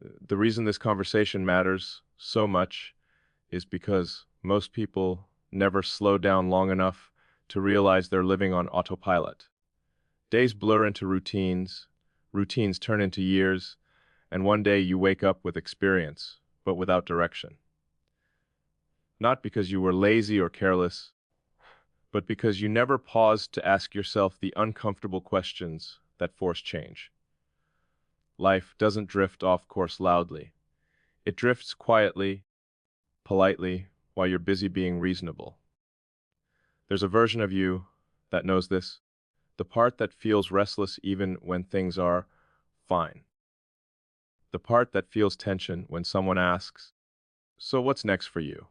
The reason this conversation matters so much is because most people never slow down long enough to realize they're living on autopilot. Days blur into routines, routines turn into years, and one day you wake up with experience, but without direction. Not because you were lazy or careless, but because you never paused to ask yourself the uncomfortable questions that force change. Life doesn't drift off course loudly. It drifts quietly, politely, while you're busy being reasonable. There's a version of you that knows this, the part that feels restless even when things are fine. The part that feels tension when someone asks, "So what's next for you?"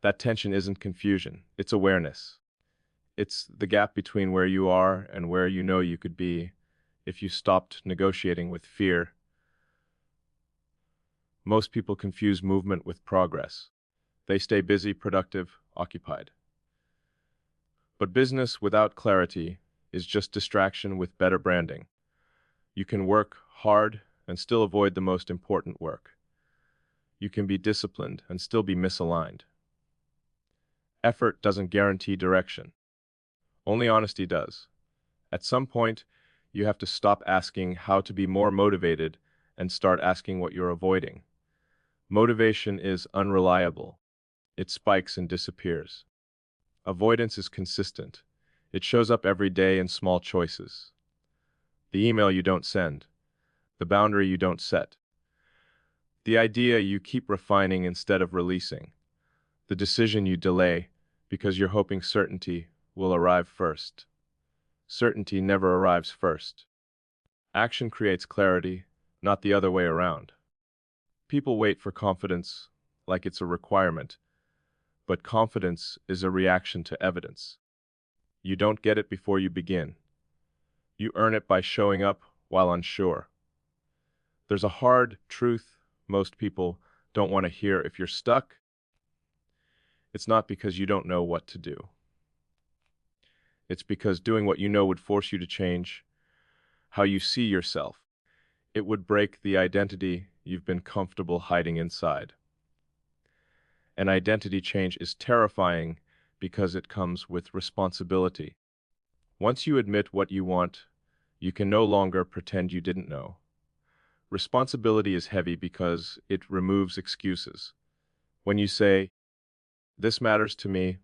That tension isn't confusion, it's awareness. It's the gap between where you are and where you know you could be if you stopped negotiating with fear. Most people confuse movement with progress. They stay busy, productive, occupied. But business without clarity is just distraction with better branding. You can work hard and still avoid the most important work. You can be disciplined and still be misaligned. Effort doesn't guarantee direction. Only honesty does. At some point, you have to stop asking how to be more motivated and start asking what you're avoiding. Motivation is unreliable. It spikes and disappears. Avoidance is consistent. It shows up every day in small choices. The email you don't send, the boundary you don't set, the idea you keep refining instead of releasing, the decision you delay because you're hoping certainty will arrive first. Certainty never arrives first. Action creates clarity, not the other way around. People wait for confidence like it's a requirement, but confidence is a reaction to evidence. You don't get it before you begin. You earn it by showing up while unsure. There's a hard truth most people don't want to hear. If you're stuck, it's not because you don't know what to do. It's because doing what you know would force you to change how you see yourself. It would break the identity you've been comfortable hiding inside. An identity change is terrifying because it comes with responsibility. Once you admit what you want, you can no longer pretend you didn't know. Responsibility is heavy because it removes excuses. When you say, "This matters to me,"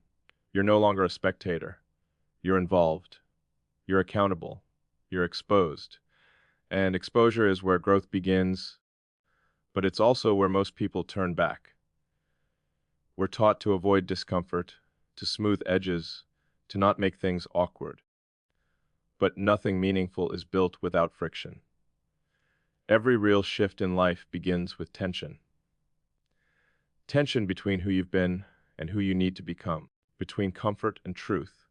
you're no longer a spectator. You're involved. You're accountable. You're exposed. And exposure is where growth begins, but it's also where most people turn back. We're taught to avoid discomfort, to smooth edges, to not make things awkward. But nothing meaningful is built without friction. Every real shift in life begins with tension. Tension between who you've been and who you need to become, between comfort and truth,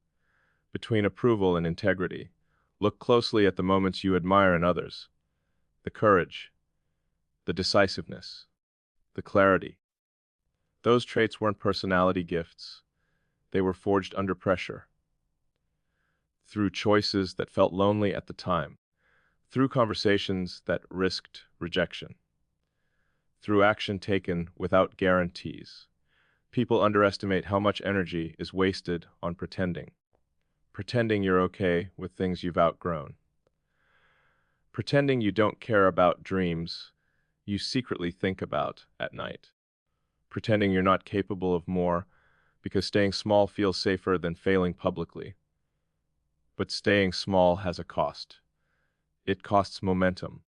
between approval and integrity. Look closely at the moments you admire in others. The courage, the decisiveness, the clarity. Those traits weren't personality gifts. They were forged under pressure, through choices that felt lonely at the time, through conversations that risked rejection, through action taken without guarantees. People underestimate how much energy is wasted on pretending. Pretending you're okay with things you've outgrown. Pretending you don't care about dreams you secretly think about at night. Pretending you're not capable of more because staying small feels safer than failing publicly. But staying small has a cost. It costs momentum.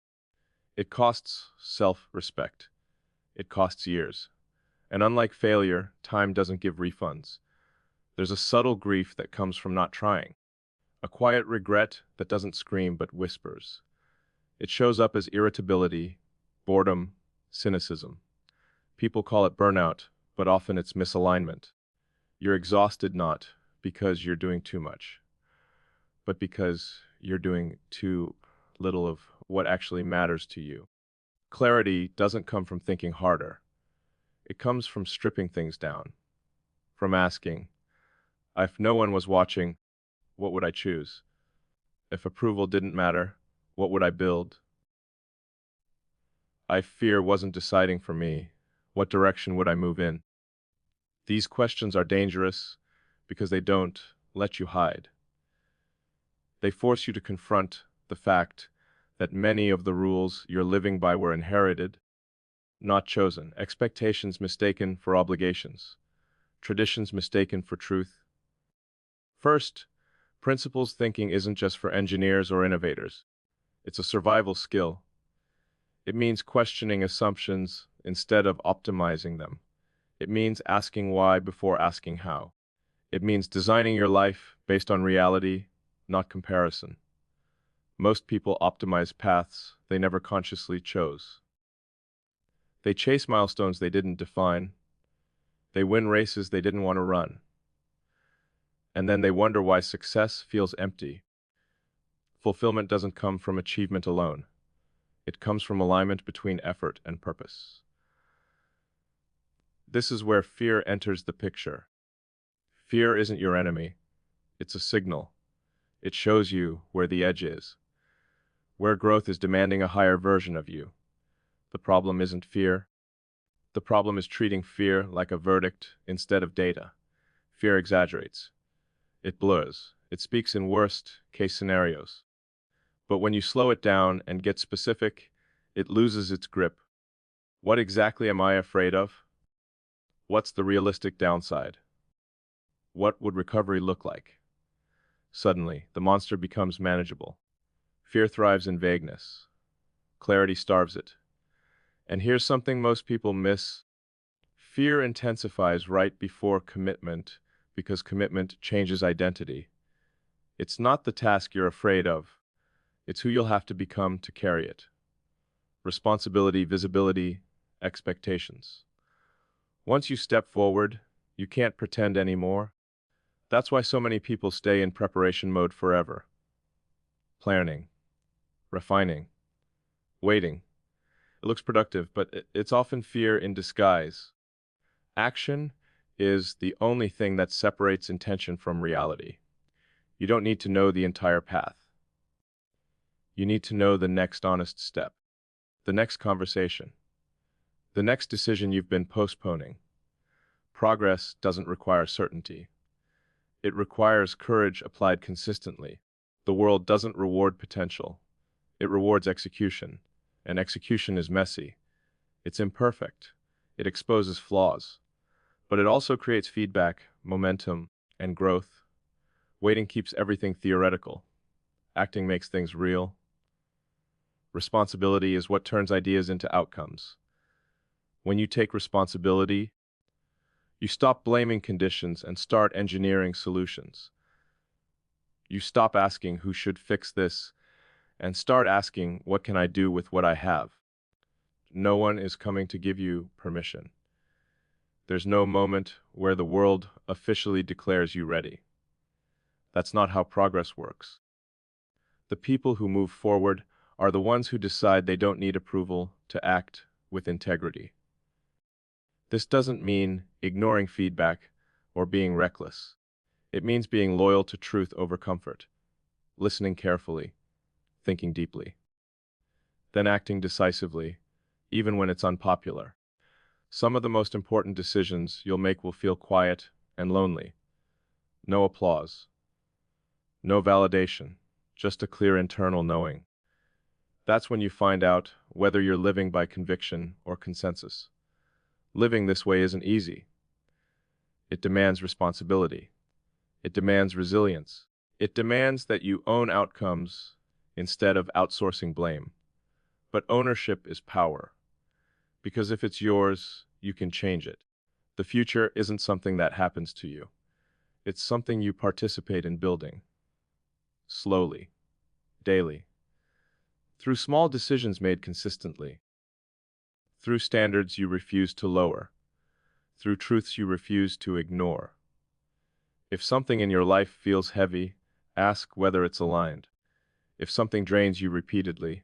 It costs self-respect. It costs years. And unlike failure, time doesn't give refunds. There's a subtle grief that comes from not trying. A quiet regret that doesn't scream but whispers. It shows up as irritability, boredom, cynicism. People call it burnout, but often it's misalignment. You're exhausted not because you're doing too much, but because you're doing too little of what actually matters to you. Clarity doesn't come from thinking harder. It comes from stripping things down, from asking, if no one was watching, what would I choose? If approval didn't matter, what would I build? I fear wasn't deciding for me, what direction would I move in? These questions are dangerous because they don't let you hide. They force you to confront the fact that many of the rules you're living by were inherited, not chosen, expectations mistaken for obligations, traditions mistaken for truth. First, principles thinking isn't just for engineers or innovators. It's a survival skill. It means questioning assumptions instead of optimizing them. It means asking why before asking how. It means designing your life based on reality, not comparison. Most people optimize paths they never consciously chose. They chase milestones they didn't define. They win races they didn't want to run. And then they wonder why success feels empty. Fulfillment doesn't come from achievement alone. It comes from alignment between effort and purpose. This is where fear enters the picture. Fear isn't your enemy. It's a signal. It shows you where the edge is, where growth is demanding a higher version of you. The problem isn't fear. The problem is treating fear like a verdict instead of data. Fear exaggerates. It blurs. It speaks in worst-case scenarios. But when you slow it down and get specific, it loses its grip. What exactly am I afraid of? What's the realistic downside? What would recovery look like? Suddenly, the monster becomes manageable. Fear thrives in vagueness. Clarity starves it. And here's something most people miss. Fear intensifies right before commitment because commitment changes identity. It's not the task you're afraid of. It's who you'll have to become to carry it. Responsibility, visibility, expectations. Once you step forward, you can't pretend anymore. That's why so many people stay in preparation mode forever. Planning, refining, waiting. It looks productive, but it's often fear in disguise. Action is the only thing that separates intention from reality. You don't need to know the entire path. You need to know the next honest step, the next conversation, the next decision you've been postponing. Progress doesn't require certainty. It requires courage applied consistently. The world doesn't reward potential. It rewards execution. And execution is messy. It's imperfect. It exposes flaws. But it also creates feedback, momentum, and growth. Waiting keeps everything theoretical. Acting makes things real. Responsibility is what turns ideas into outcomes. When you take responsibility, you stop blaming conditions and start engineering solutions. You stop asking who should fix this and start asking what can I do with what I have. No one is coming to give you permission. There's no moment where the world officially declares you ready. That's not how progress works. The people who move forward are the ones who decide they don't need approval to act with integrity. This doesn't mean ignoring feedback or being reckless. It means being loyal to truth over comfort, listening carefully, thinking deeply, then acting decisively, even when it's unpopular. Some of the most important decisions you'll make will feel quiet and lonely. No applause, no validation, just a clear internal knowing. That's when you find out whether you're living by conviction or consensus. Living this way isn't easy. It demands responsibility. It demands resilience. It demands that you own outcomes instead of outsourcing blame. But ownership is power, because if it's yours, you can change it. The future isn't something that happens to you. It's something you participate in building. Slowly, daily, through small decisions made consistently, through standards you refuse to lower, through truths you refuse to ignore. If something in your life feels heavy, ask whether it's aligned. If something drains you repeatedly,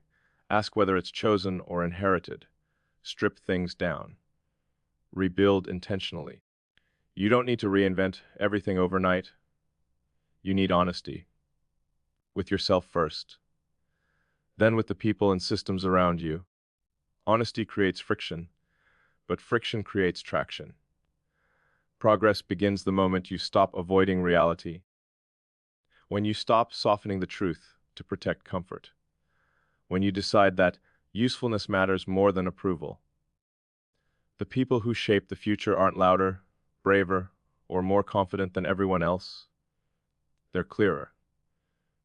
ask whether it's chosen or inherited. Strip things down. Rebuild intentionally. You don't need to reinvent everything overnight. You need honesty. With yourself first. Then with the people and systems around you. Honesty creates friction, but friction creates traction. Progress begins the moment you stop avoiding reality, when you stop softening the truth to protect comfort, when you decide that usefulness matters more than approval. The people who shape the future aren't louder, braver, or more confident than everyone else. They're clearer.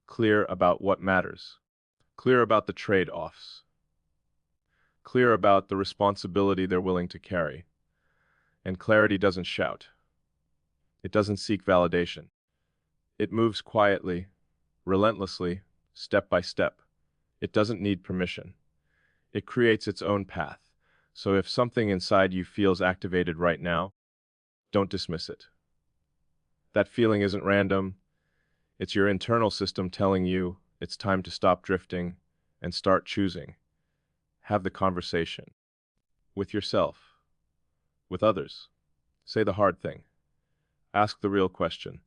Clear about what matters. Clear about the trade-offs. Clear about the responsibility they're willing to carry. And clarity doesn't shout. It doesn't seek validation. It moves quietly, relentlessly, step by step. It doesn't need permission. It creates its own path. So if something inside you feels activated right now, don't dismiss it. That feeling isn't random. It's your internal system telling you it's time to stop drifting and start choosing. Have the conversation. With yourself. With others. Say the hard thing. Ask the real question.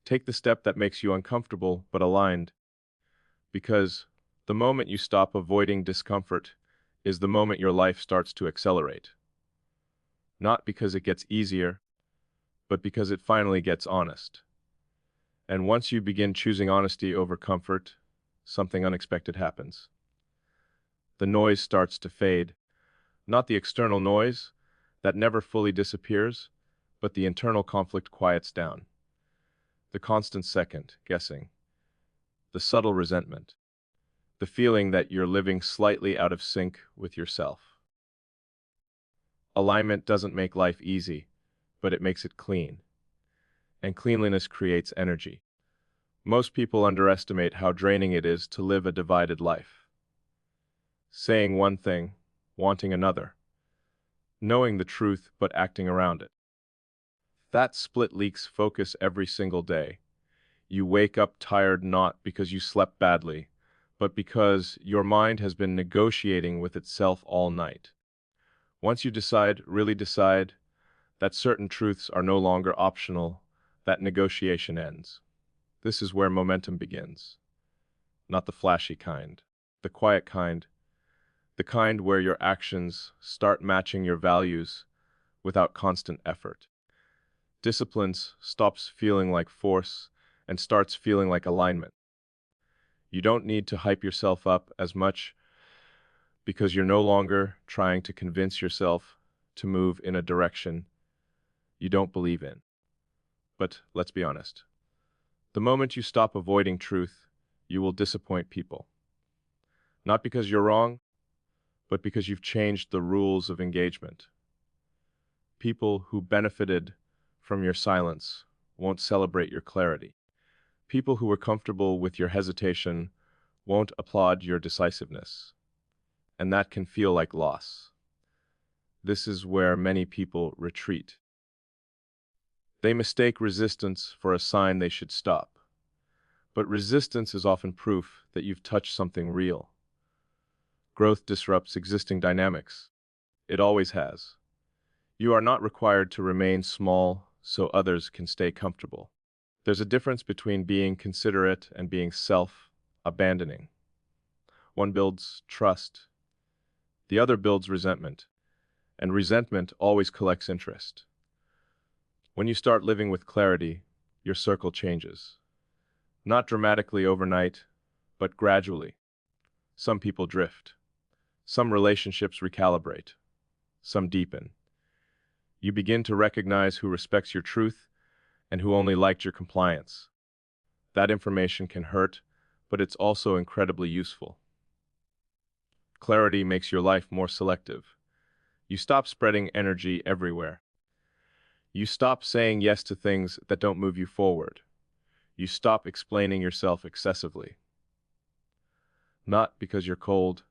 Take the step that makes you uncomfortable but aligned. Because the moment you stop avoiding discomfort is the moment your life starts to accelerate. Not because it gets easier, but because it finally gets honest. And once you begin choosing honesty over comfort, something unexpected happens. The noise starts to fade. Not the external noise that never fully disappears, but the internal conflict quiets down. The constant second guessing. The subtle resentment. The feeling that you're living slightly out of sync with yourself. Alignment doesn't make life easy, but it makes it clean. And cleanliness creates energy. Most people underestimate how draining it is to live a divided life. Saying one thing, wanting another. Knowing the truth but acting around it. That split leaks focus every single day. You wake up tired not because you slept badly, but because your mind has been negotiating with itself all night. Once you decide, really decide, that certain truths are no longer optional, that negotiation ends. This is where momentum begins. Not the flashy kind, the quiet kind, the kind where your actions start matching your values without constant effort. Discipline stops feeling like force and starts feeling like alignment. You don't need to hype yourself up as much because you're no longer trying to convince yourself to move in a direction you don't believe in. But let's be honest. The moment you stop avoiding truth, you will disappoint people. Not because you're wrong, but because you've changed the rules of engagement. People who benefited from your silence won't celebrate your clarity. People who were comfortable with your hesitation won't applaud your decisiveness. And that can feel like loss. This is where many people retreat. They mistake resistance for a sign they should stop. But resistance is often proof that you've touched something real. Growth disrupts existing dynamics. It always has. You are not required to remain small so others can stay comfortable. There's a difference between being considerate and being self-abandoning. One builds trust. The other builds resentment. And resentment always collects interest. When you start living with clarity, your circle changes. Not dramatically overnight, but gradually. Some people drift. Some relationships recalibrate. Some deepen. You begin to recognize who respects your truth and who only liked your compliance. That information can hurt, but it's also incredibly useful. Clarity makes your life more selective. You stop spreading energy everywhere. You stop saying yes to things that don't move you forward. You stop explaining yourself excessively. Not because you're cold,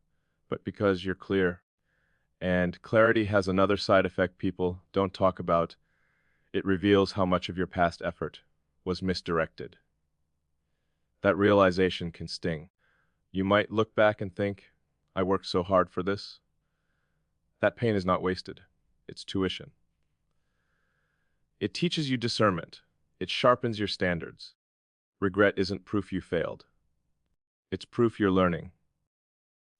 but because you're clear. And clarity has another side effect people don't talk about. It reveals how much of your past effort was misdirected. That realization can sting. You might look back and think, I worked so hard for this. That pain is not wasted. It's tuition. It teaches you discernment. It sharpens your standards. Regret isn't proof you failed. It's proof you're learning.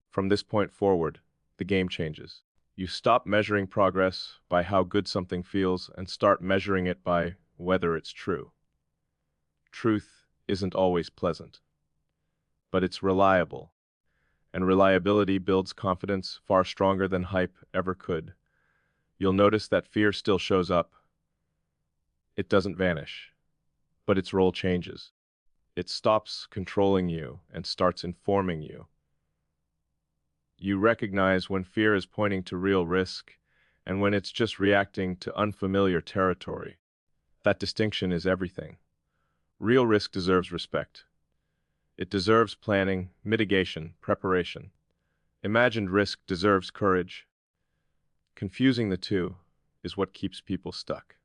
From this point forward, the game changes. You stop measuring progress by how good something feels and start measuring it by whether it's true. Truth isn't always pleasant, but it's reliable, and reliability builds confidence far stronger than hype ever could. You'll notice that fear still shows up. It doesn't vanish, but its role changes. It stops controlling you and starts informing you. You recognize when fear is pointing to real risk and when it's just reacting to unfamiliar territory. That distinction is everything. Real risk deserves respect. It deserves planning, mitigation, preparation. Imagined risk deserves courage. Confusing the two is what keeps people stuck.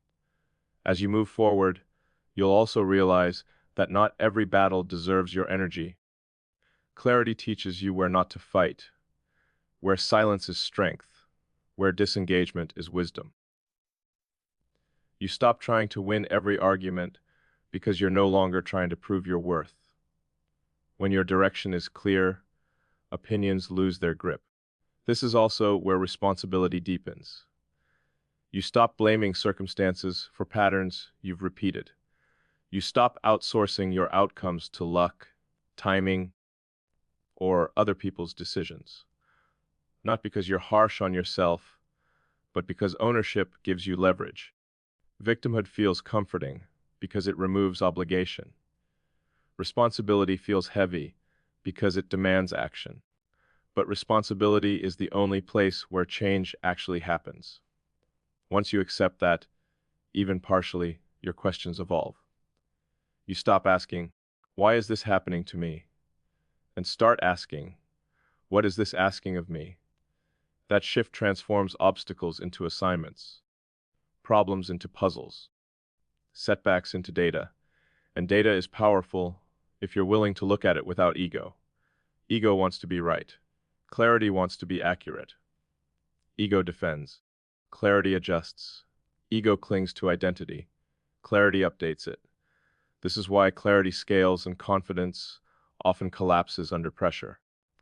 As you move forward, you'll also realize that not every battle deserves your energy. Clarity teaches you where not to fight, where silence is strength, where disengagement is wisdom. You stop trying to win every argument because you're no longer trying to prove your worth. When your direction is clear, opinions lose their grip. This is also where responsibility deepens. You stop blaming circumstances for patterns you've repeated. You stop outsourcing your outcomes to luck, timing, or other people's decisions. Not because you're harsh on yourself, but because ownership gives you leverage. Victimhood feels comforting because it removes obligation. Responsibility feels heavy because it demands action. But responsibility is the only place where change actually happens. Once you accept that, even partially, your questions evolve. You stop asking, "Why is this happening to me?" and start asking, "What is this asking of me?" That shift transforms obstacles into assignments, problems into puzzles, setbacks into data. And data is powerful if you're willing to look at it without ego. Ego wants to be right. Clarity wants to be accurate. Ego defends. Clarity adjusts. Ego clings to identity. Clarity updates it. This is why clarity scales and confidence often collapses under pressure.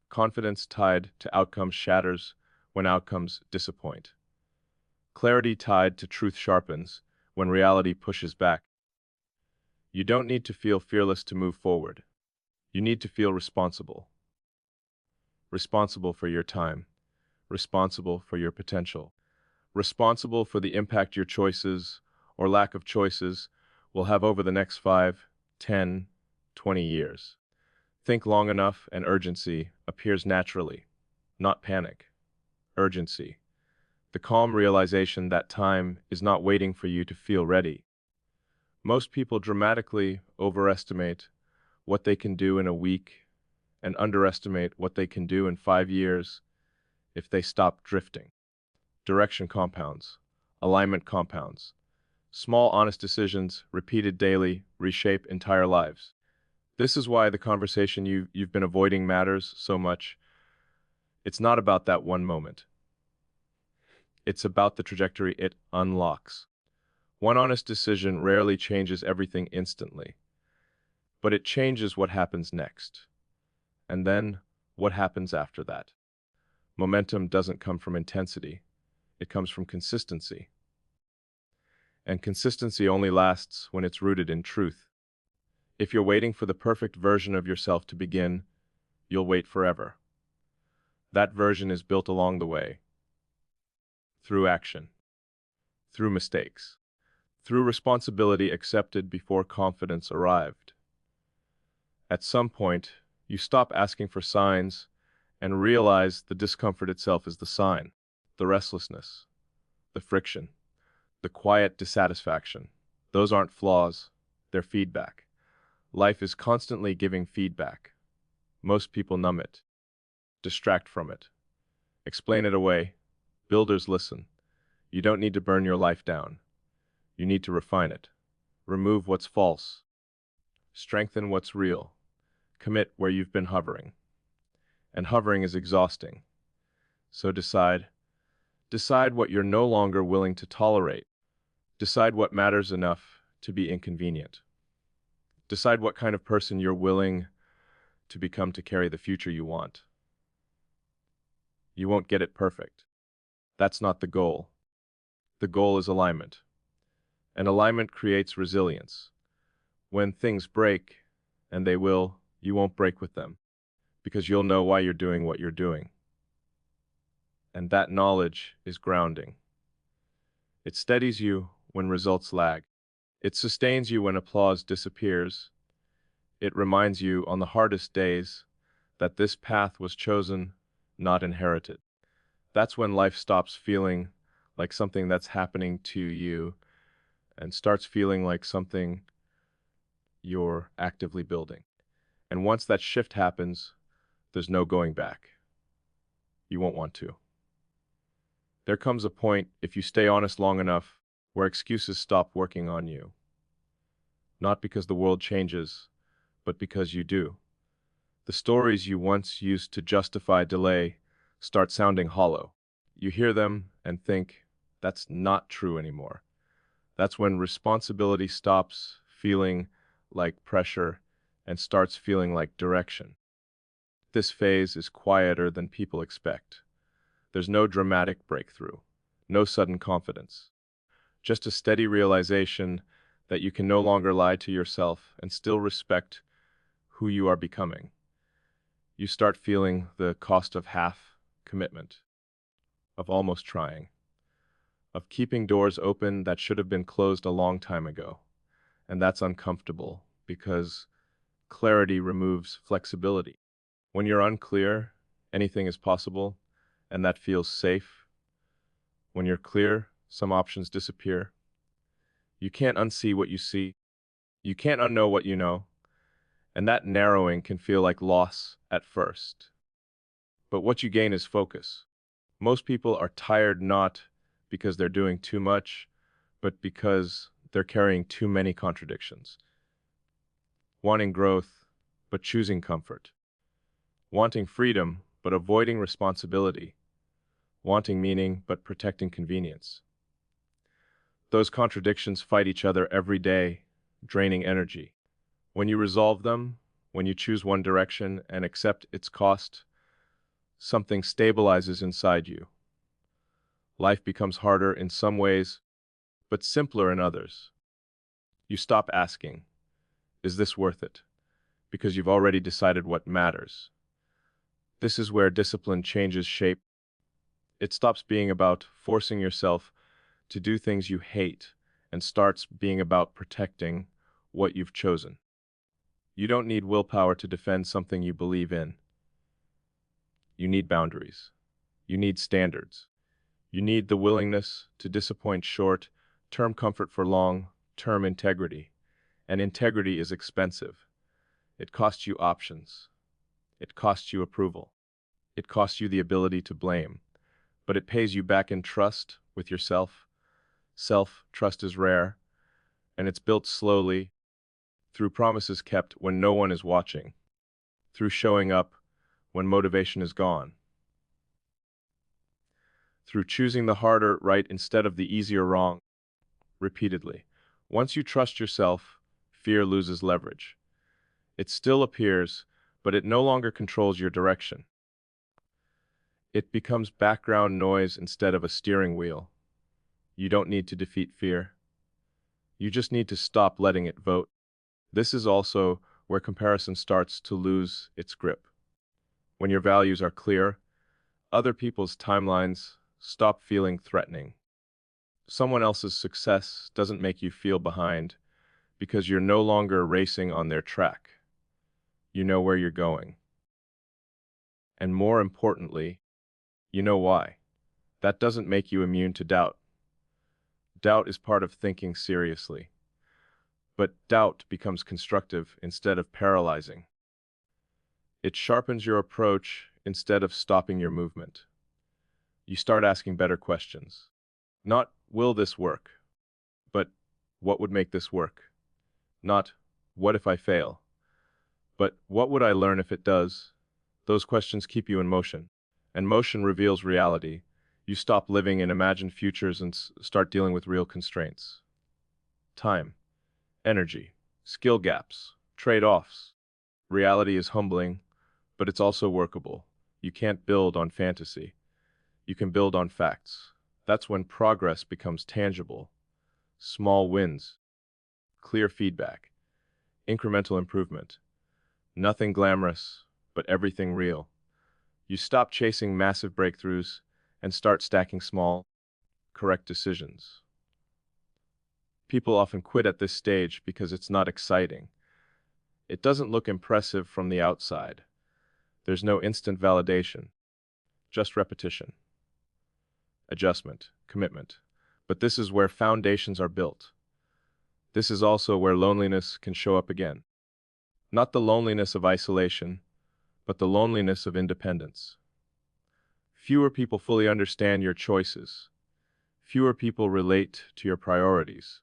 Confidence tied to outcomes shatters when outcomes disappoint. Clarity tied to truth sharpens when reality pushes back. You don't need to feel fearless to move forward. You need to feel responsible. Responsible for your time. Responsible for your potential. Responsible for the impact your choices, or lack of choices, will have over the next 5, 10, 20 years. Think long enough and urgency appears naturally, not panic. Urgency. The calm realization that time is not waiting for you to feel ready. Most people dramatically overestimate what they can do in a week and underestimate what they can do in 5 years if they stop drifting. Direction compounds. Alignment compounds. Small, honest decisions, repeated daily, reshape entire lives. This is why the conversation you've been avoiding matters so much. It's not about that one moment. It's about the trajectory it unlocks. One honest decision rarely changes everything instantly, but it changes what happens next. And then, what happens after that? Momentum doesn't come from intensity. It comes from consistency. And consistency only lasts when it's rooted in truth. If you're waiting for the perfect version of yourself to begin, you'll wait forever. That version is built along the way. Through action. Through mistakes. Through responsibility accepted before confidence arrived. At some point, you stop asking for signs and realize the discomfort itself is the sign. The restlessness. The friction. The quiet dissatisfaction. Those aren't flaws, they're feedback. Life is constantly giving feedback. Most people numb it, distract from it, explain it away. Builders listen. You don't need to burn your life down. You need to refine it. Remove what's false. Strengthen what's real. Commit where you've been hovering. And hovering is exhausting. So decide. Decide what you're no longer willing to tolerate. Decide what matters enough to be inconvenient. Decide what kind of person you're willing to become to carry the future you want. You won't get it perfect. That's not the goal. The goal is alignment. And alignment creates resilience. When things break, and they will, you won't break with them, because you'll know why you're doing what you're doing. And that knowledge is grounding. It steadies you when results lag. It sustains you when applause disappears. It reminds you on the hardest days that this path was chosen, not inherited. That's when life stops feeling like something that's happening to you and starts feeling like something you're actively building. And once that shift happens, there's no going back. You won't want to. There comes a point, if you stay honest long enough, where excuses stop working on you. Not because the world changes, but because you do. The stories you once used to justify delay start sounding hollow. You hear them and think, that's not true anymore. That's when responsibility stops feeling like pressure and starts feeling like direction. This phase is quieter than people expect. There's no dramatic breakthrough, no sudden confidence, just a steady realization that you can no longer lie to yourself and still respect who you are becoming. You start feeling the cost of half commitment, of almost trying, of keeping doors open that should have been closed a long time ago. And that's uncomfortable because clarity removes flexibility. When you're unclear, anything is possible, and that feels safe. When you're clear, some options disappear. You can't unsee what you see. You can't unknow what you know. And that narrowing can feel like loss at first. But what you gain is focus. Most people are tired not because they're doing too much, but because they're carrying too many contradictions. Wanting growth, but choosing comfort. Wanting freedom, but avoiding responsibility. Wanting meaning, but protecting convenience. Those contradictions fight each other every day, draining energy. When you resolve them, when you choose one direction and accept its cost, something stabilizes inside you. Life becomes harder in some ways, but simpler in others. You stop asking, is this worth it? Because you've already decided what matters. This is where discipline changes shape. It stops being about forcing yourself to do things you hate and starts being about protecting what you've chosen. You don't need willpower to defend something you believe in. You need boundaries. You need standards. You need the willingness to disappoint short-term comfort for long-term integrity. And integrity is expensive. It costs you options. It costs you approval. It costs you the ability to blame. But it pays you back in trust with yourself. Self-trust is rare, and it's built slowly through promises kept when no one is watching, through showing up when motivation is gone, through choosing the harder right instead of the easier wrong, repeatedly. Once you trust yourself, fear loses leverage. It still appears, but it no longer controls your direction. It becomes background noise instead of a steering wheel. You don't need to defeat fear. You just need to stop letting it vote. This is also where comparison starts to lose its grip. When your values are clear, other people's timelines stop feeling threatening. Someone else's success doesn't make you feel behind because you're no longer racing on their track. You know where you're going. And more importantly, you know why. That doesn't make you immune to doubt. Doubt is part of thinking seriously. But doubt becomes constructive instead of paralyzing. It sharpens your approach instead of stopping your movement. You start asking better questions. Not, will this work? But, what would make this work? Not, what if I fail? But, what would I learn if it does? Those questions keep you in motion. And motion reveals reality. You stop living in imagined futures and start dealing with real constraints. Time, energy, skill gaps, trade-offs. Reality is humbling, but it's also workable. You can't build on fantasy. You can build on facts. That's when progress becomes tangible. Small wins, clear feedback, incremental improvement. Nothing glamorous, but everything real. You stop chasing massive breakthroughs and start stacking small, correct decisions. People often quit at this stage because it's not exciting. It doesn't look impressive from the outside. There's no instant validation, just repetition, adjustment, commitment. But this is where foundations are built. This is also where loneliness can show up again. Not the loneliness of isolation, but the loneliness of independence. Fewer people fully understand your choices. Fewer people relate to your priorities.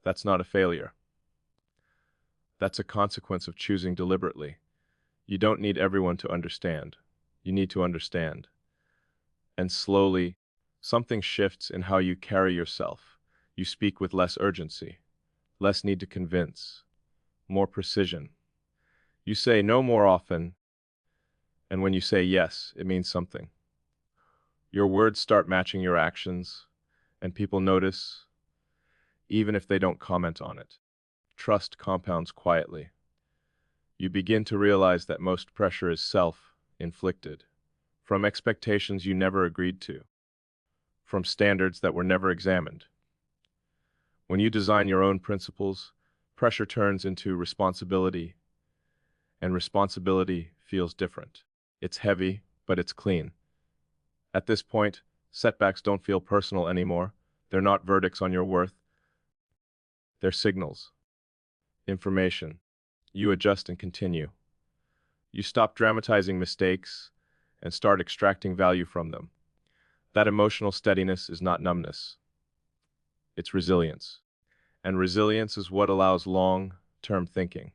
That's not a failure. That's a consequence of choosing deliberately. You don't need everyone to understand. You need to understand. And slowly, something shifts in how you carry yourself. You speak with less urgency, less need to convince, more precision. You say no more often, and when you say yes, it means something. Your words start matching your actions, and people notice, even if they don't comment on it. Trust compounds quietly. You begin to realize that most pressure is self-inflicted, from expectations you never agreed to, from standards that were never examined. When you design your own principles, pressure turns into responsibility, and responsibility feels different. It's heavy, but it's clean. At this point, setbacks don't feel personal anymore. They're not verdicts on your worth. They're signals, information. You adjust and continue. You stop dramatizing mistakes and start extracting value from them. That emotional steadiness is not numbness. It's resilience. And resilience is what allows long-term thinking.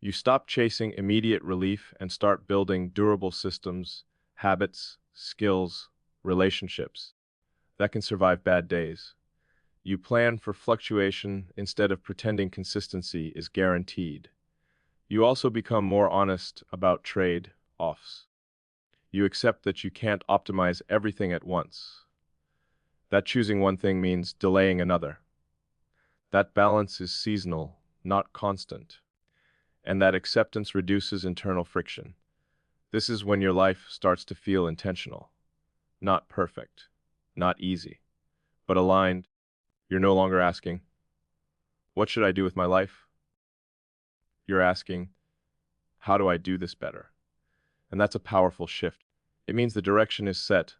You stop chasing immediate relief and start building durable systems, habits, skills, relationships that can survive bad days. You plan for fluctuation instead of pretending consistency is guaranteed. You also become more honest about trade-offs. You accept that you can't optimize everything at once. That choosing one thing means delaying another. That balance is seasonal, not constant. And that acceptance reduces internal friction. This is when your life starts to feel intentional. Not perfect, not easy, but aligned. You're no longer asking, what should I do with my life? You're asking, how do I do this better? And that's a powerful shift. It means the direction is set.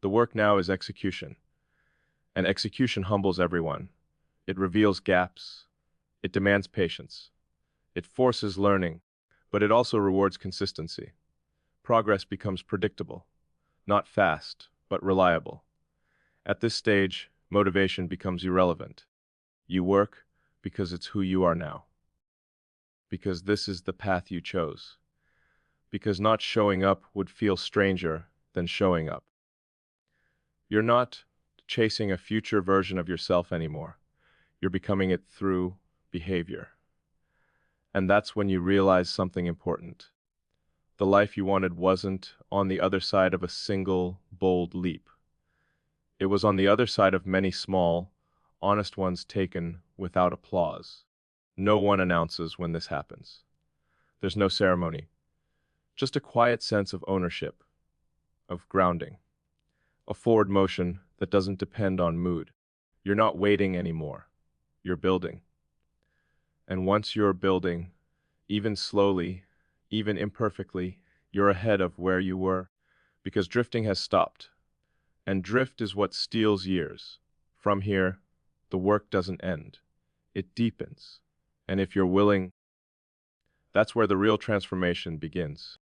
The work now is execution. And execution humbles everyone. It reveals gaps. It demands patience. It forces learning, but it also rewards consistency. Progress becomes predictable, not fast, but reliable. At this stage, motivation becomes irrelevant. You work because it's who you are now. Because this is the path you chose. Because not showing up would feel stranger than showing up. You're not chasing a future version of yourself anymore. You're becoming it through behavior. And that's when you realize something important. The life you wanted wasn't on the other side of a single, bold leap. It was on the other side of many small, honest ones taken without applause. No one announces when this happens. There's no ceremony. Just a quiet sense of ownership, of grounding. A forward motion that doesn't depend on mood. You're not waiting anymore. You're building. And once you're building, even slowly, even imperfectly, you're ahead of where you were, because drifting has stopped. And drift is what steals years. From here, the work doesn't end. It deepens. And if you're willing, that's where the real transformation begins.